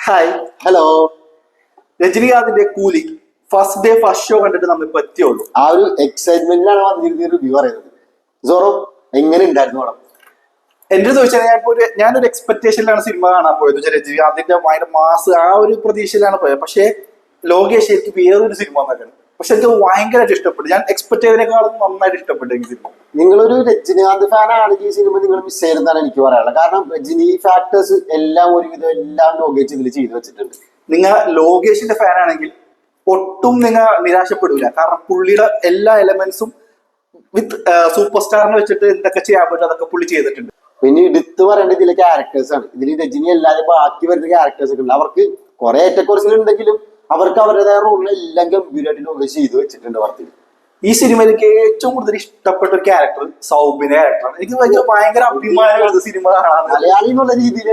Hi hello. രജനീകാന്തിന്റെ കൂലി first day first show കണ്ടിട്ട് നമ്മൾ പറ്റിയുള്ളൂ. ആ ഒരു എക്സൈറ്റ്മെന്റിലാണ് വന്നിരുന്ന റിവ്യൂ പറയുന്നത്. സോറോ എങ്ങനെ ഉണ്ടായിരുന്നു പടം? എന്റെ ചോദിച്ചാൽ ഞാനൊരു എക്സ്പെക്ടേഷനിലാണ് സിനിമ കാണാൻ പോയത്. രജനീകാന്തിന്റെ ഭയങ്കര മാസ് ആ ഒരു പ്രതീക്ഷയിലാണ് പോയത്. പക്ഷേ ലോകേഷ് എനിക്ക് വേറൊരു സിനിമ നോക്കണം. പക്ഷെ എനിക്ക് ഭയങ്കരമായിട്ട് ഇഷ്ടപ്പെട്ടു. ഞാൻ എക്സ്പെക്ട് ചെയ്തതിനേക്കാളും നന്നായിട്ട് ഇഷ്ടപ്പെട്ടു എനിക്ക് സിനിമ. നിങ്ങളൊരു രജനീകാന്ത് ഫാൻ ആണെങ്കിൽ ഈ സിനിമ നിങ്ങൾ മിസ് ചെയ്യുന്നതാണ് എനിക്ക് പറയാനുള്ളത്. കാരണം രജനി ഫാക്ടേഴ്സ് എല്ലാം ഒരുവിധം എല്ലാം ലോകേഷ് ഇതിൽ ചെയ്തു വെച്ചിട്ടുണ്ട്. നിങ്ങൾ ലോകേഷിന്റെ ഫാൻ ആണെങ്കിൽ ഒട്ടും നിങ്ങൾ നിരാശപ്പെടില്ല. കാരണം പുള്ളിയുടെ എല്ലാ എലമെന്റ്സും വിത്ത് സൂപ്പർ സ്റ്റാറിനെ വെച്ചിട്ട് എന്തൊക്കെ ചെയ്യാൻ പറ്റും അതൊക്കെ പുള്ളി ചെയ്തിട്ടുണ്ട്. പിന്നെ എടുത്തു പറയേണ്ട ഇതിലെ ക്യാരക്ടേഴ്സ് ആണ്. ഇതിൽ രജനി അല്ലാതെ ബാക്കി വരുന്ന ക്യാരക്ടേഴ്സ് ഒക്കെ ഉണ്ട്. അവർക്ക് കുറെ ഏറ്റക്കുറച്ചിലുണ്ടെങ്കിലും അവർക്ക് അവരുടേതായ റോളിൽ എല്ലാം ഗംഭീരമായിട്ട് ലോകേഷ് ചെയ്തു വെച്ചിട്ടുണ്ട് വർത്തിൽ. ഈ സിനിമയിലേക്ക് ഏറ്റവും കൂടുതൽ ഇഷ്ടപ്പെട്ട ഒരു ക്യാരക്ടർ സൗബിന്റെ ക്യാരക്ടറാണ്. എനിക്ക് ഭയങ്കര അഭിമാനമുള്ളത് സിനിമ കാണാൻ. മലയാളി എന്നുള്ള രീതിയിൽ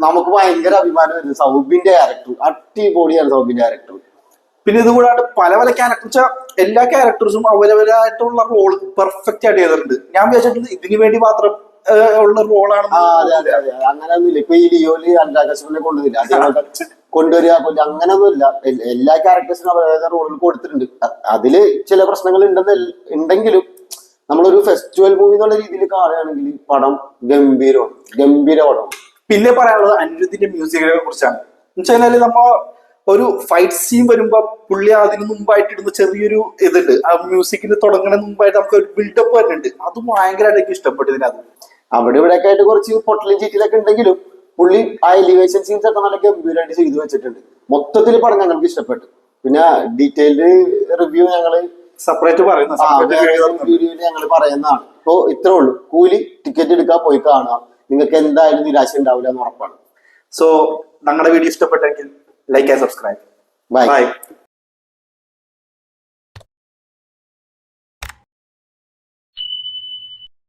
നമുക്ക് ഭയങ്കര അഭിമാനം വരുന്നത് സൗബിന്റെ ക്യാരക്ടർ അടിപൊളിയാണ്. സൗബിന്റെ ക്യാരക്ടർ പിന്നെ ഇതുകൂടാണ്ട് പല പല ക്യാരക്ടർ എല്ലാ ക്യാരക്ടേഴ്സും അവരവരായിട്ടുള്ള റോൾ പെർഫെക്റ്റ് ആയിട്ട് ചെയ്തിട്ടുണ്ട്. ഞാൻ വിചാരിച്ചിട്ടുണ്ട് ഇതിനു വേണ്ടി മാത്രം ഉള്ള റോളാണ്. അങ്ങനെയൊന്നുമില്ല. ഇപ്പൊ ഈ ലിയോയില് അനുരാഗ് കൊണ്ടുവന്നില്ല, അതേപോലെ കൊണ്ടുവരിക അങ്ങനെയൊന്നുമില്ല. എല്ലാ ക്യാരക്ടേഴ്സിനും അവരുടെ റോളുകൾ കൊടുത്തിട്ടുണ്ട്. അതില് ചില പ്രശ്നങ്ങൾ ഉണ്ടെങ്കിലും നമ്മളൊരു ഫെസ്റ്റിവൽ മൂവി എന്നുള്ള രീതിയിൽ കാണുകയാണെങ്കിൽ പടം ഗംഭീര പടം. പിന്നെ പറയാനുള്ളത് അനിരുദ്ധിന്റെ മ്യൂസിക്കിനെ കുറിച്ചാണ്. എന്നുവെച്ചാൽ നമ്മ ഒരു ഫൈറ്റ് സീൻ വരുമ്പോ പുള്ളി അതിന് മുമ്പായിട്ട് ഇടുന്ന ചെറിയൊരു ഇതുണ്ട്. ആ മ്യൂസിക്കിന് തുടങ്ങുന്നതിന് മുമ്പായിട്ട് നമുക്ക് ഒരു ബിൽഡപ്പ് വരുന്നുണ്ട്. അത് ഭയങ്കരമായിട്ട് എനിക്ക് ഇഷ്ടപ്പെട്ടു ഇതിനകത്ത്. അവിടെ ഇവിടെയൊക്കെ ആയിട്ട് കുറച്ച് പൊട്ടലും ചീറ്റിലൊക്കെ ഉണ്ടെങ്കിലും പുള്ളി ആ എലിവേഷൻ സീൻസ് ഒക്കെ നല്ല ഗംഭീരമായിട്ട് ചെയ്തു വെച്ചിട്ടുണ്ട്. മൊത്തത്തിൽ പടം ഞങ്ങൾക്ക് ഇഷ്ടപ്പെട്ടു. പിന്നെ ഡീറ്റെയിൽഡ് റിവ്യൂ ഞങ്ങള് സെപ്പറേറ്റ് വീഡിയോയിൽ ഞങ്ങൾ പറയുന്നതാണ്. അപ്പോ ഇത്രേ ഉള്ളൂ. കൂലി ടിക്കറ്റ് എടുക്കാൻ പോയി കാണുക. നിങ്ങൾക്ക് എന്തായാലും നിരാശ ഉണ്ടാവില്ല എന്ന് ഉറപ്പാണ്. സോ ഞങ്ങളുടെ വീഡിയോ ഇഷ്ടപ്പെട്ടെങ്കിൽ ലൈക്ക് ആൻഡ് സബ്സ്ക്രൈബ്. ബൈ.